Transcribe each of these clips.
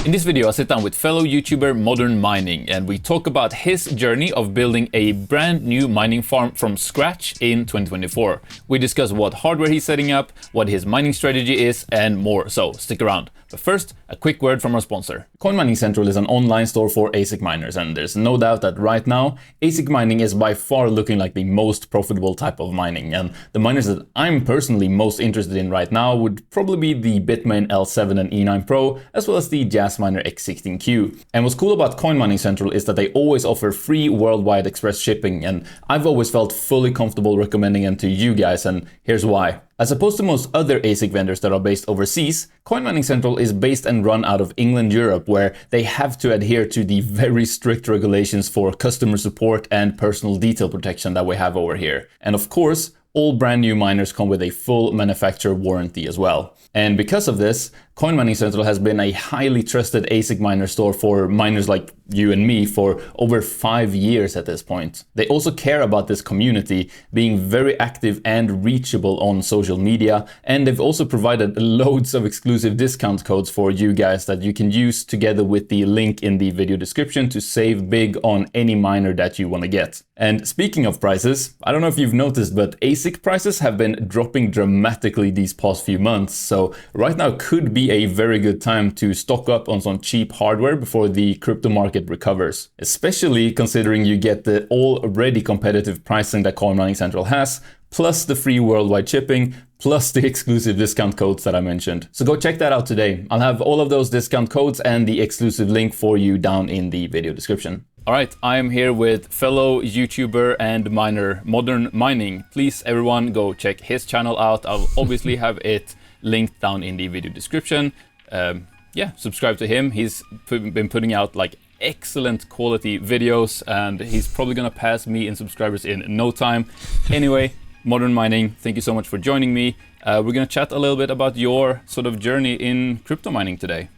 In this video, I sit down with fellow YouTuber 𝗏𝗏𝗏𝗏, and we talk about his journey of building a brand new mining farm from scratch in 2024. We discuss what hardware he's setting up, what his mining strategy is, and more, so stick around. But first, a quick word from our sponsor. Coin Mining Central is an online store for ASIC miners, and there's no doubt that right now, ASIC mining is by far looking like the most profitable type of mining, and the miners that I'm personally most interested in right now would probably be the Bitmain L7 and E9 Pro, as well as the Jas-Miner X16Q. And what's cool about Coin Mining Central is that they always offer free worldwide express shipping, and I've always felt fully comfortable recommending them to you guys, and here's why. As opposed to most other ASIC vendors that are based overseas, Coin Mining Central is based and run out of England, Europe, where they have to adhere to the very strict regulations for customer support and personal detail protection that we have over here. And of course, all brand new miners come with a full manufacturer warranty as well. And because of this, Coin Mining Central has been a highly trusted ASIC miner store for miners like you and me for over 5 years at this point. They also care about this community, being very active and reachable on social media, and they've also provided loads of exclusive discount codes for you guys that you can use together with the link in the video description to save big on any miner that you want to get. And speaking of prices, I don't know if you've noticed, but ASIC prices have been dropping dramatically these past few months, so right now could be a very good time to stock up on some cheap hardware before the crypto market recovers, especially considering you get the already competitive pricing that Coin Mining Central has, plus the free worldwide shipping, plus the exclusive discount codes that I mentioned. So go check that out today. I'll have all of those discount codes and the exclusive link for you down in the video description. All right, I am here with fellow YouTuber and miner 𝗏𝗏𝗏𝗏. Please, everyone, go check his channel out. I'll obviously have it linked down in the video description. Yeah, subscribe to him. He's been putting out like excellent quality videos, and he's probably gonna pass me in subscribers in no time. Anyway, 𝗏𝗏𝗏𝗏, thank you so much for joining me. We're gonna chat a little bit about your sort of journey in crypto mining today.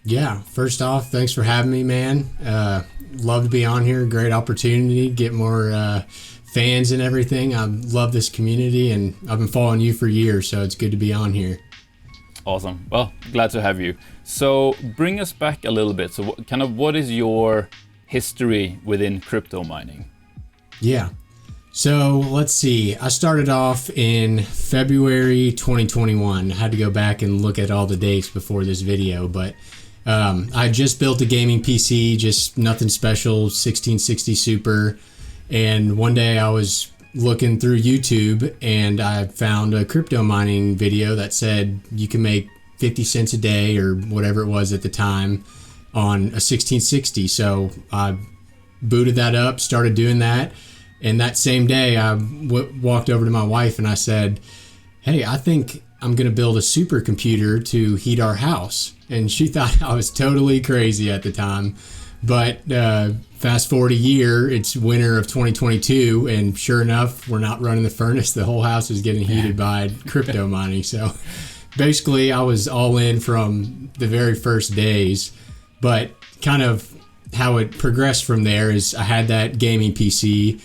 Yeah, first off, thanks for having me, man. Love to be on here. Great opportunity, get more fans and everything. I love this community, and I've been following you for years, so it's good to be on here. Awesome. Well, glad to have you. So bring us back a little bit. So what is your history within crypto mining? Yeah. So let's see. I started off in February 2021. I had to go back and look at all the dates before this video, but I just built a gaming PC, just nothing special, 1660 Super. And one day I was looking through YouTube and I found a crypto mining video that said you can make 50 cents a day or whatever it was at the time on a 1660. So I booted that up, started doing that. And that same day I walked over to my wife and I said, hey, I think I'm going to build a supercomputer to heat our house. And she thought I was totally crazy at the time. But fast forward a year, it's winter of 2022, and sure enough, we're not running the furnace. The whole house is getting heated by crypto mining. So basically, I was all in from the very first days. But kind of how it progressed from there is I had that gaming PC,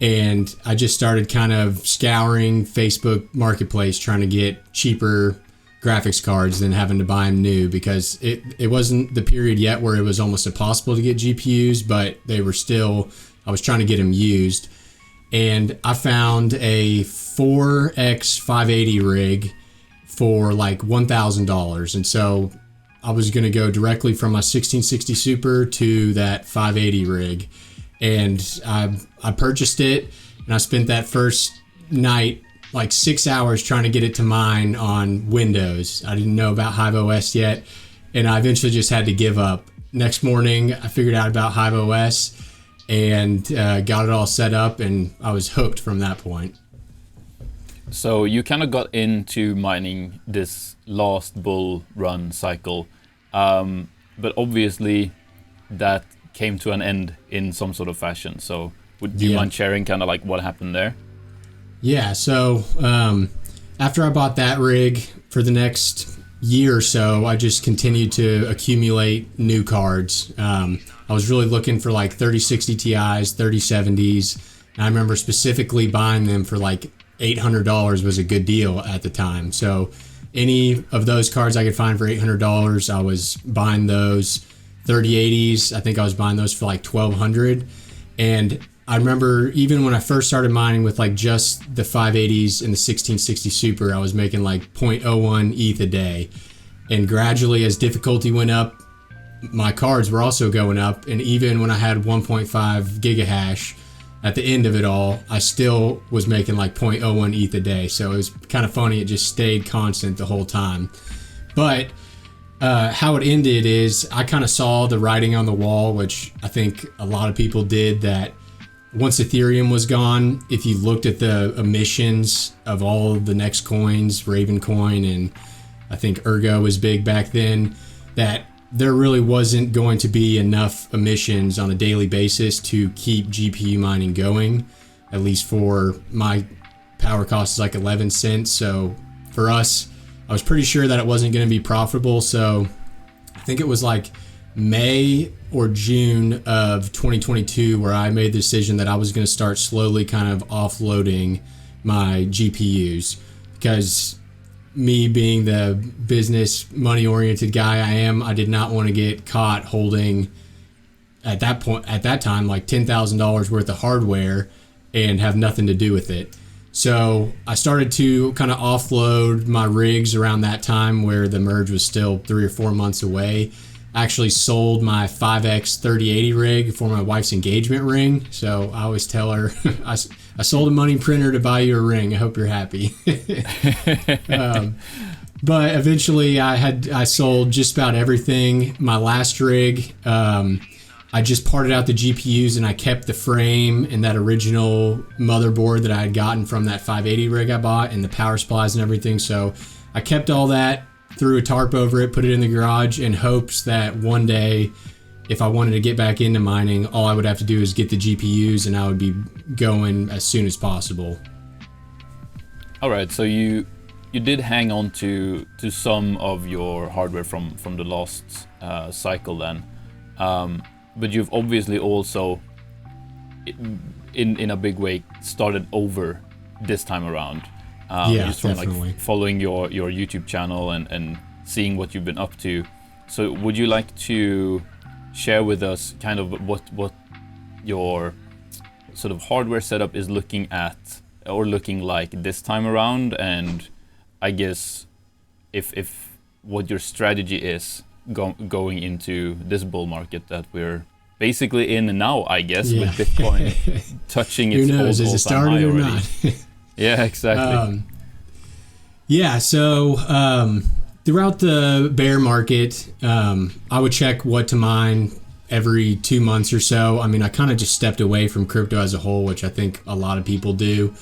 and I just started kind of scouring Facebook Marketplace, trying to get cheaper graphics cards than having to buy them new, because it wasn't the period yet where it was almost impossible to get GPUs, but they were still, I was trying to get them used. And I found a 4X580 rig for like $1,000. And so I was going to go directly from my 1660 Super to that 580 rig. And I purchased it, and I spent that first night like 6 hours trying to get it to mine on Windows. I didn't know about HiveOS yet, and I eventually just had to give up. Next morning, I figured out about HiveOS and got it all set up, and I was hooked from that point. So you kind of got into mining this last bull run cycle, but obviously that came to an end in some sort of fashion. So would you mind sharing kind of like what happened there? Yeah, so after I bought that rig, for the next year or so, I just continued to accumulate new cards. I was really looking for like 3060 Ti's, 3070s. And I remember specifically buying them for like $800 was a good deal at the time. So any of those cards I could find for $800, I was buying those. 3080s, I think I was buying those for like $1,200. And I remember even when I first started mining with like just the 580s and the 1660 Super, I was making like 0.01 ETH a day. And gradually, as difficulty went up, my cards were also going up. And even when I had 1.5 gigahash at the end of it all, I still was making like 0.01 ETH a day. So it was kind of funny. It just stayed constant the whole time. But how it ended is I kind of saw the writing on the wall, which I think a lot of people did, that once Ethereum was gone, if you looked at the emissions of all of the next coins, Ravencoin and I think Ergo was big back then, that there really wasn't going to be enough emissions on a daily basis to keep GPU mining going. At least for my power cost is like 11 cents. So for us, I was pretty sure that it wasn't going to be profitable. So I think it was like May or June of 2022 where I made the decision that I was going to start slowly kind of offloading my GPUs, because me being the business money oriented guy I am, I did not want to get caught holding at that time like $10,000 worth of hardware and have nothing to do with it. So I started to kind of offload my rigs around that time where the merge was still 3 or 4 months away. I actually sold my 5X 3080 rig for my wife's engagement ring. So I always tell her, I sold a money printer to buy you a ring. I hope you're happy. But eventually I sold just about everything. My last rig, I just parted out the GPUs and I kept the frame and that original motherboard that I had gotten from that 580 rig I bought and the power supplies and everything. So I kept all that, threw a tarp over it, put it in the garage in hopes that one day, if I wanted to get back into mining, all I would have to do is get the GPUs and I would be going as soon as possible. All right, so you did hang on to some of your hardware from the last cycle then. But you've obviously also, in a big way, started over this time around. Just from definitely. like following your YouTube channel and seeing what you've been up to. So would you like to share with us kind of what your sort of hardware setup is looking like this time around, and I guess if what your strategy is going into this bull market that we're basically in now, I guess, with Bitcoin touching its Who knows, is it started or already. not? Yeah, exactly. So throughout the bear market, I would check what to mine every 2 months or so. I mean, I kind of just stepped away from crypto as a whole, which I think a lot of people do.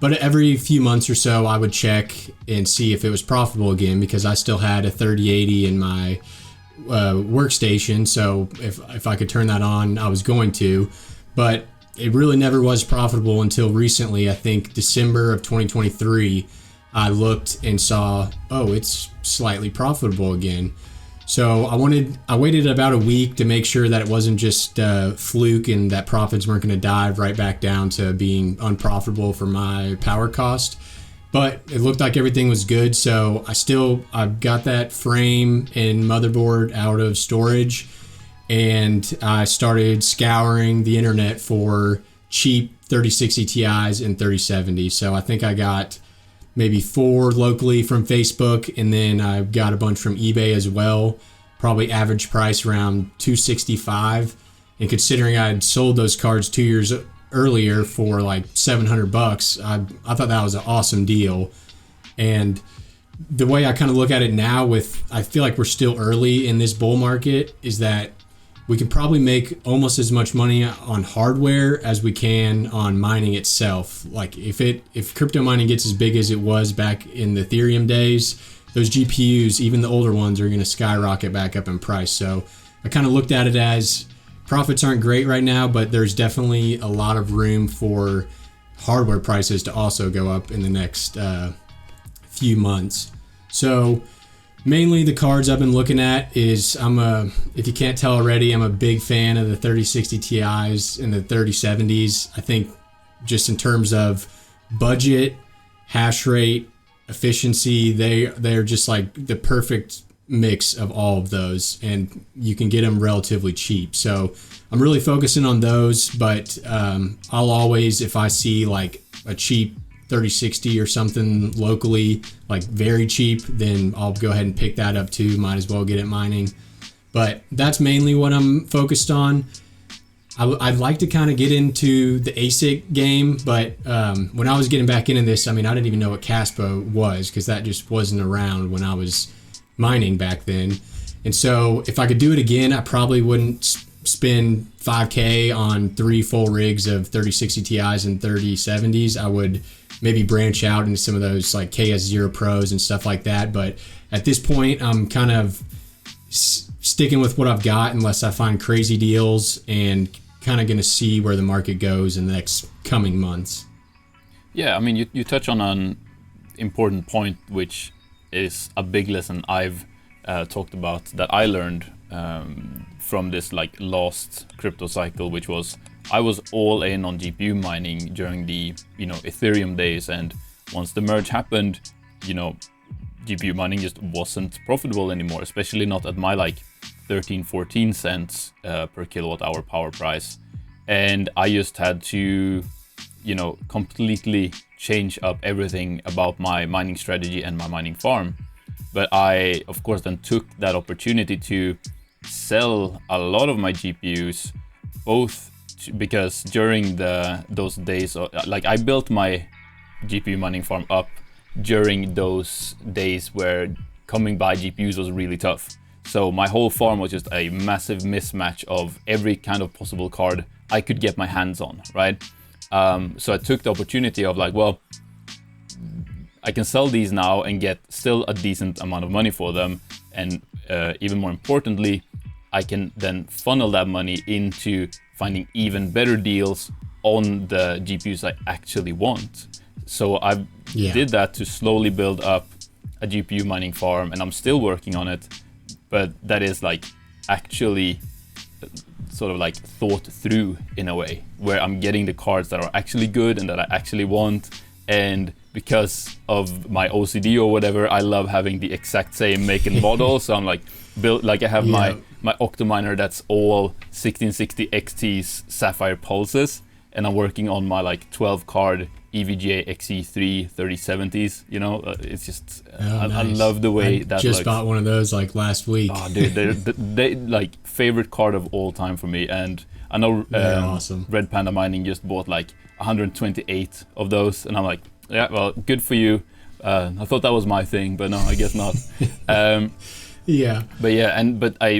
But every few months or so, I would check and see if it was profitable again, because I still had a 3080 in my workstation. So if I could turn that on, I was going to. But it really never was profitable until recently. I think December of 2023, I looked and saw, oh, it's slightly profitable again. So I waited about a week to make sure that it wasn't just fluke and that profits weren't going to dive right back down to being unprofitable for my power cost. But it looked like everything was good. So I've got that frame and motherboard out of storage, and I started scouring the internet for cheap 3060 Ti's and 3070. So I think I got maybe 4 locally from Facebook, and then I got a bunch from eBay as well. Probably average price around $265. And considering I had sold those cards 2 years earlier for like $700, I thought that was an awesome deal. And the way I kind of look at it now, I feel like we're still early in this bull market, is that we can probably make almost as much money on hardware as we can on mining itself. Like if crypto mining gets as big as it was back in the Ethereum days, those GPUs, even the older ones, are going to skyrocket back up in price. So I kind of looked at it as profits aren't great right now, but there's definitely a lot of room for hardware prices to also go up in the next few months. So mainly the cards I've been looking at is, if you can't tell already, I'm a big fan of the 3060 Ti's and the 3070s. I think just in terms of budget, hash rate, efficiency. They're just like the perfect mix of all of those, and you can get them relatively cheap. So I'm really focusing on those, but I'll always, if I see like a cheap 3060 or something locally, like very cheap, then I'll go ahead and pick that up too. Might as well get it mining. But that's mainly what I'm focused on. I'd like to kind of get into the ASIC game, but when I was getting back into this, I mean, I didn't even know what 𝗧-𝗏 was, because that just wasn't around when I was mining back then. And so if I could do it again, I probably wouldn't spend $5,000 on 3 full rigs of 3060 Ti's and 3070s. I would maybe branch out into some of those like KS0 Pros and stuff like that. But at this point, I'm kind of sticking with what I've got unless I find crazy deals, and kind of going to see where the market goes in the next coming months. Yeah, I mean, you touch on an important point, which is a big lesson I've talked about that I learned from this like last crypto cycle, which was I was all in on GPU mining during the Ethereum days, and once the merge happened, GPU mining just wasn't profitable anymore, especially not at my like 13-14 cents per kilowatt hour power price. And I just had to completely change up everything about my mining strategy and my mining farm. But I of course then took that opportunity to sell a lot of my GPUs, both because during those days, like I built my GPU mining farm up during those days where coming by GPUs was really tough. So my whole farm was just a massive mismatch of every kind of possible card I could get my hands on, right? So I took the opportunity of like, well, I can sell these now and get still a decent amount of money for them. And even more importantly, I can then funnel that money into finding even better deals on the GPUs I actually want. So I did that to slowly build up a GPU mining farm, and I'm still working on it. But that is like actually sort of like thought through in a way, where I'm getting the cards that are actually good and that I actually want. And because of my OCD or whatever, I love having the exact same make and model. So I'm like I have my Octominer that's all 1660 XT's Sapphire Pulses, and I'm working on my like 12 card EVGA XE3 3070s. It's just nice. I love the way that just looks. Bought one of those like last week. Oh, dude, they like favorite card of all time for me. And I know awesome. Red Panda Mining just bought like 128 of those, and I'm like, yeah, well, good for you. I thought that was my thing, but no, I guess not. Yeah. But yeah,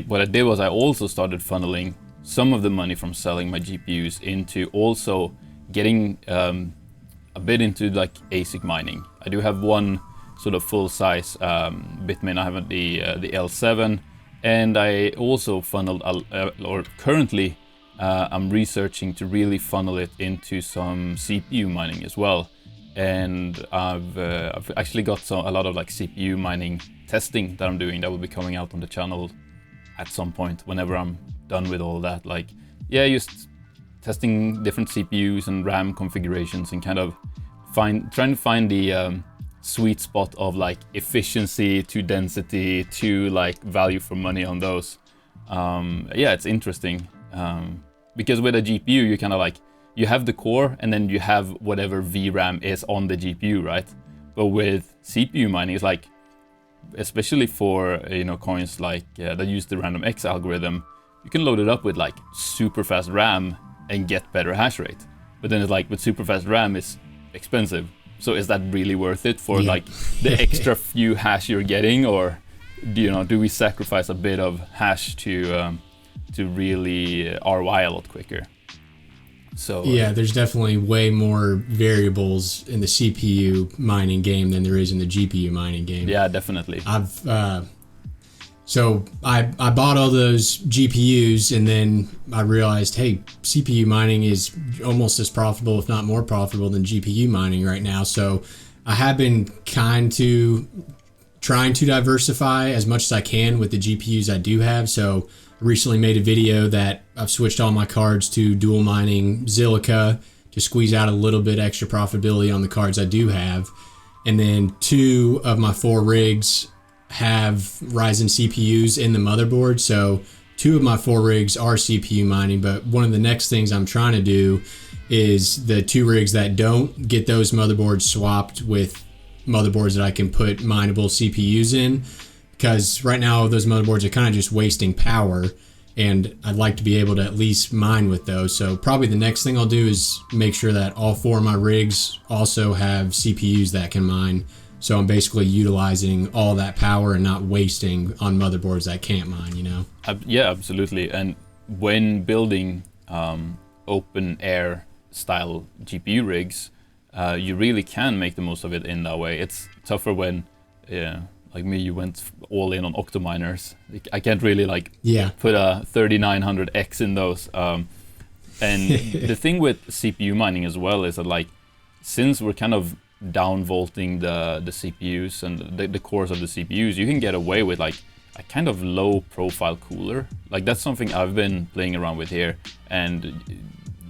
what I did was I also started funneling some of the money from selling my GPUs into also getting a bit into like ASIC mining. I do have one sort of full size Bitmain. I have the L7, and I also funneled or currently I'm researching to really funnel it into some CPU mining as well. And I've actually got a lot of like CPU mining testing that I'm doing that will be coming out on the channel at some point whenever I'm done with all that. Like, yeah, just testing different CPUs and RAM configurations and kind of trying to find the sweet spot of like efficiency to density to like value for money on those. Yeah, it's interesting because with a GPU you kind of like, you have the core and then you have whatever VRAM is on the GPU, right? But with CPU mining, it's like, especially for coins like that use the random X algorithm, you can load it up with like super fast RAM and get better hash rate. But then it's like with super fast RAM is expensive. So is that really worth it for like the extra few hash you're getting, or do we sacrifice a bit of hash to really ROI a lot quicker? So yeah, there's definitely way more variables in the CPU mining game than there is in the GPU mining game. Yeah, definitely. So I bought all those GPUs, and then I realized, hey, CPU mining is almost as profitable, if not more profitable, than GPU mining right now. So I have been trying to diversify as much as I can with the GPUs I do have. So I recently made a video that I've switched all my cards to dual mining Zilliqa to squeeze out a little bit extra profitability on the cards I do have. And then 2 of my 4 rigs have Ryzen CPUs in the motherboard. So 2 of my 4 rigs are CPU mining, but one of the next things I'm trying to do is the 2 rigs that don't get those motherboards swapped with motherboards that I can put mineable CPUs in, because right now those motherboards are kind of just wasting power, and I'd like to be able to at least mine with those. So probably the next thing I'll do is make sure that all 4 of my rigs also have CPUs that can mine. So I'm basically utilizing all that power and not wasting on motherboards that can't mine, you know? Yeah, absolutely. And when building open air style GPU rigs, you really can make the most of it in that way. It's tougher when, like me, you went all in on Octominers. I can't really put a 3900X in those. And the thing with CPU mining as well is that since we're kind of downvolting the CPUs and the cores of the CPUs, you can get away with a kind of low profile cooler. That's something I've been playing around with here. And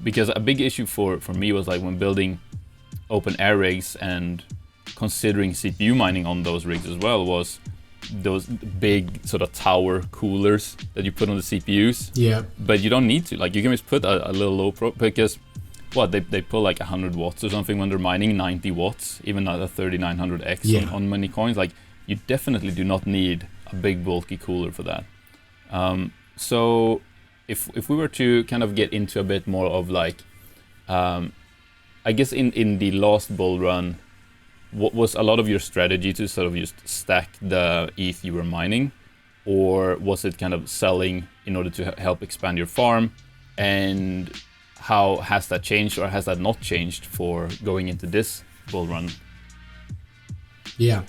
because a big issue for me was when building open air rigs and considering CPU mining on those rigs as well, was those big sort of tower coolers that you put on the CPUs. Yeah. But you don't need to. You can just put a little low pro, because they pull 100 watts or something when they're mining 90 watts, even at a 3900X on many coins. You definitely do not need a big bulky cooler for that. So if we were to kind of get into a bit more of I guess in the last bull run, what was a lot of your strategy to sort of just stack the ETH you were mining, or was it kind of selling in order to help expand your farm? And how has that changed, or has that not changed for going into this bull run? Yeah.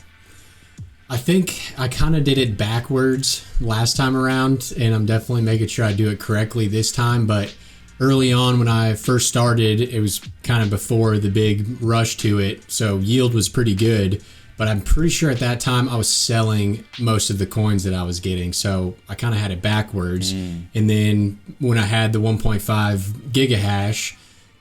I think I kind of did it backwards last time around, and I'm definitely making sure I do it correctly this time. But early on when I first started, it was kind of before the big rush to it, so yield was pretty good. But I'm pretty sure at that time I was selling most of the coins that I was getting, so I kind of had it backwards. And then when I had the 1.5 gigahash,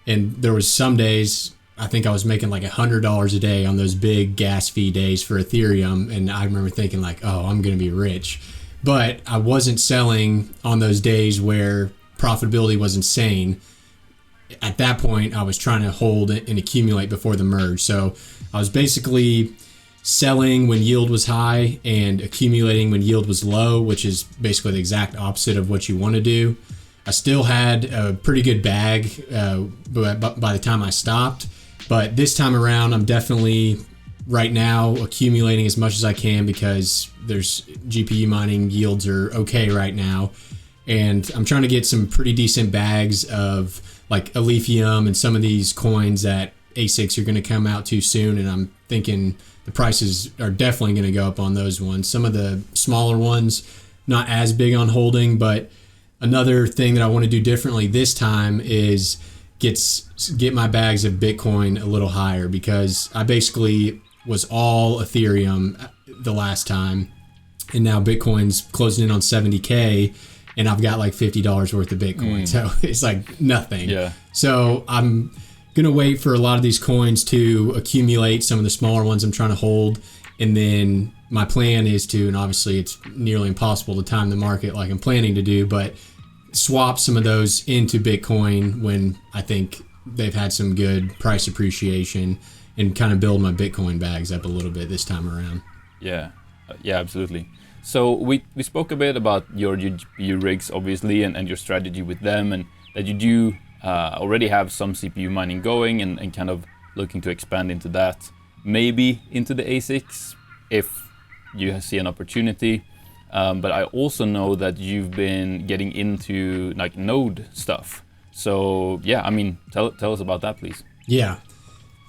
and there was some days I think I was making $100 a day on those big gas fee days for Ethereum, and I remember thinking oh, I'm gonna be rich. But I wasn't selling on those days where profitability was insane. At that point, I was trying to hold and accumulate before the merge. So I was basically selling when yield was high and accumulating when yield was low, which is basically the exact opposite of what you want to do. I still had a pretty good bag by the time I stopped, but this time around, I'm definitely right now accumulating as much as I can, because there's GPU mining yields are okay right now. And I'm trying to get some pretty decent bags of Alephium and some of these coins that ASICs are going to come out too soon. And I'm thinking the prices are definitely going to go up on those ones. Some of the smaller ones, not as big on holding. But another thing that I want to do differently this time is get my bags of Bitcoin a little higher, because I basically was all Ethereum the last time. And now Bitcoin's closing in on 70K. And I've got $50 worth of Bitcoin. So it's nothing. Yeah. So I'm going to wait for a lot of these coins to accumulate, some of the smaller ones I'm trying to hold. And then my plan is to, and obviously it's nearly impossible to time the market like I'm planning to do, but swap some of those into Bitcoin when I think they've had some good price appreciation, and kind of build my Bitcoin bags up a little bit this time around. Yeah. Yeah, absolutely. So we spoke a bit about your GPU rigs, obviously, and your strategy with them, and that you do already have some CPU mining going, and kind of looking to expand into that, maybe into the ASICs if you see an opportunity. But I also know that you've been getting into node stuff. So yeah, I mean, tell us about that, please. Yeah.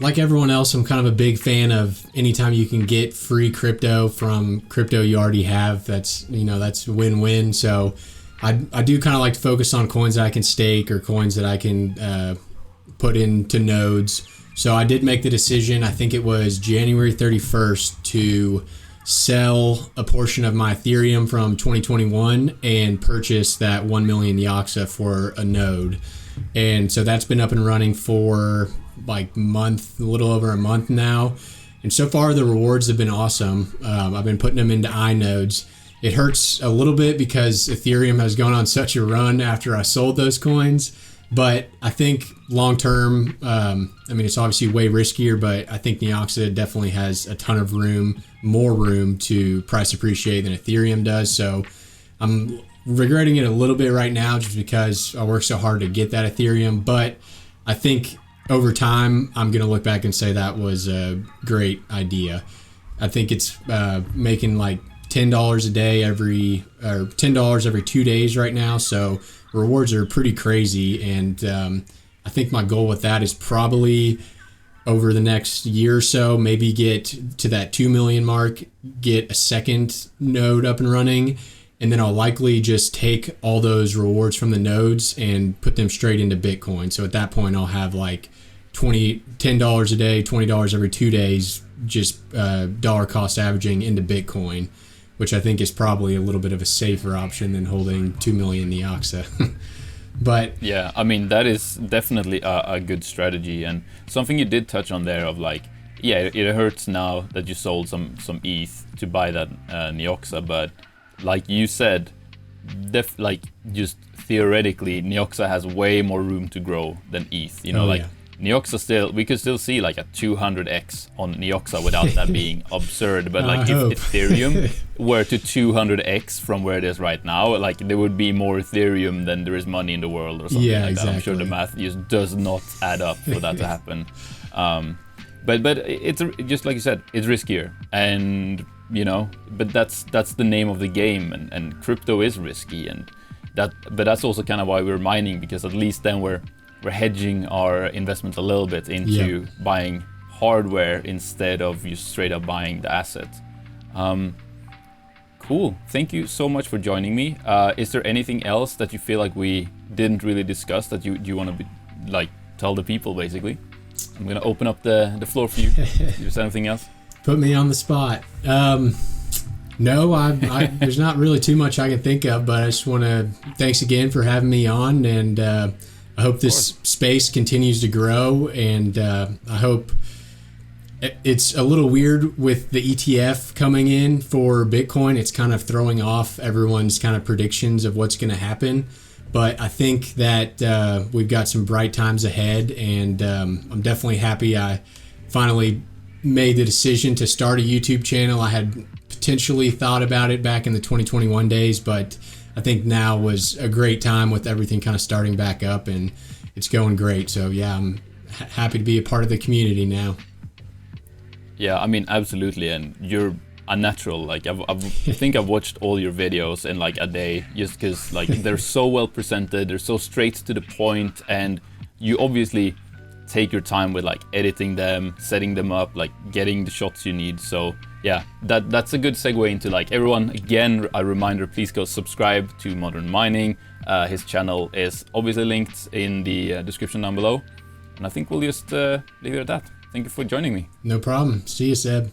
Like everyone else, I'm kind of a big fan of anytime you can get free crypto from crypto you already have. That's win-win. So I do kind of like to focus on coins that I can stake, or coins that I can put into nodes. So I did make the decision, I think it was January 31st, to sell a portion of my Ethereum from 2021 and purchase that 1 million 𝗧 for a node. And so that's been up and running for a little over a month now. And so far, the rewards have been awesome. I've been putting them into inodes. It hurts a little bit because Ethereum has gone on such a run after I sold those coins. But I think long term, it's obviously way riskier, but I think 𝗧𝗏𝗂 definitely has a ton of more room to price appreciate than Ethereum does. So I'm regretting it a little bit right now just because I worked so hard to get that Ethereum. But I think over time, I'm going to look back and say that was a great idea. I think it's making like $10 a day or $10 every 2 days right now. So rewards are pretty crazy. And I think my goal with that is probably over the next year or so, maybe get to that 2 million mark, get a second node up and running. And then I'll likely just take all those rewards from the nodes and put them straight into Bitcoin. So at that point, I'll have like $10 a day, $20 every 2 days, just dollar cost averaging into Bitcoin, which I think is probably a little bit of a safer option than holding 2 million 𝗧𝗏𝗂. But yeah, I mean, that is definitely a good strategy, and something you did touch on there of like, yeah, it hurts now that you sold some ETH to buy that 𝗧𝗏𝗂, but like you said, just theoretically, 𝗧𝗏𝗂 has way more room to grow than ETH. You know, 𝗧𝗏𝗂 we could still see like a 200x on 𝗧𝗏𝗂 without that being absurd. But like if Ethereum were to 200x from where it is right now, like there would be more Ethereum than there is money in the world or something like that. I'm sure the math just does not add up for that to happen. But it's just like you said, it's riskier, and you know, but that's the name of the game, and crypto is risky, and but that's also kind of why we're mining, because at least then we're hedging our investment a little bit into buying hardware instead of just straight up buying the asset. Cool. Thank you so much for joining me. Is there anything else that you feel like we didn't really discuss that you want to tell the people, basically? I'm gonna open up the floor for you. Is there anything else? Put me on the spot. No, I there's not really too much I can think of, but I just want to thanks again for having me on, and I hope this space continues to grow, and I hope it's a little weird with the ETF coming in for Bitcoin. It's kind of throwing off everyone's kind of predictions of what's going to happen. But I think that we've got some bright times ahead, and I'm definitely happy I finally made the decision to start a YouTube channel. I had potentially thought about it back in the 2021 days, but I think now was a great time with everything kind of starting back up, and it's going great. So yeah, I'm happy to be a part of the community now. Yeah, I mean, absolutely, and you're a natural. Like I think I've watched all your videos in like a day, just because like they're so well presented, they're so straight to the point, and you obviously take your time with like editing them, setting them up, like getting the shots you need. So yeah, that's a good segue into like everyone. Again, a reminder, please go subscribe to Modern Mining. His channel is obviously linked in the description down below. And I think we'll just leave it at that. Thank you for joining me. No problem. See you, Seb.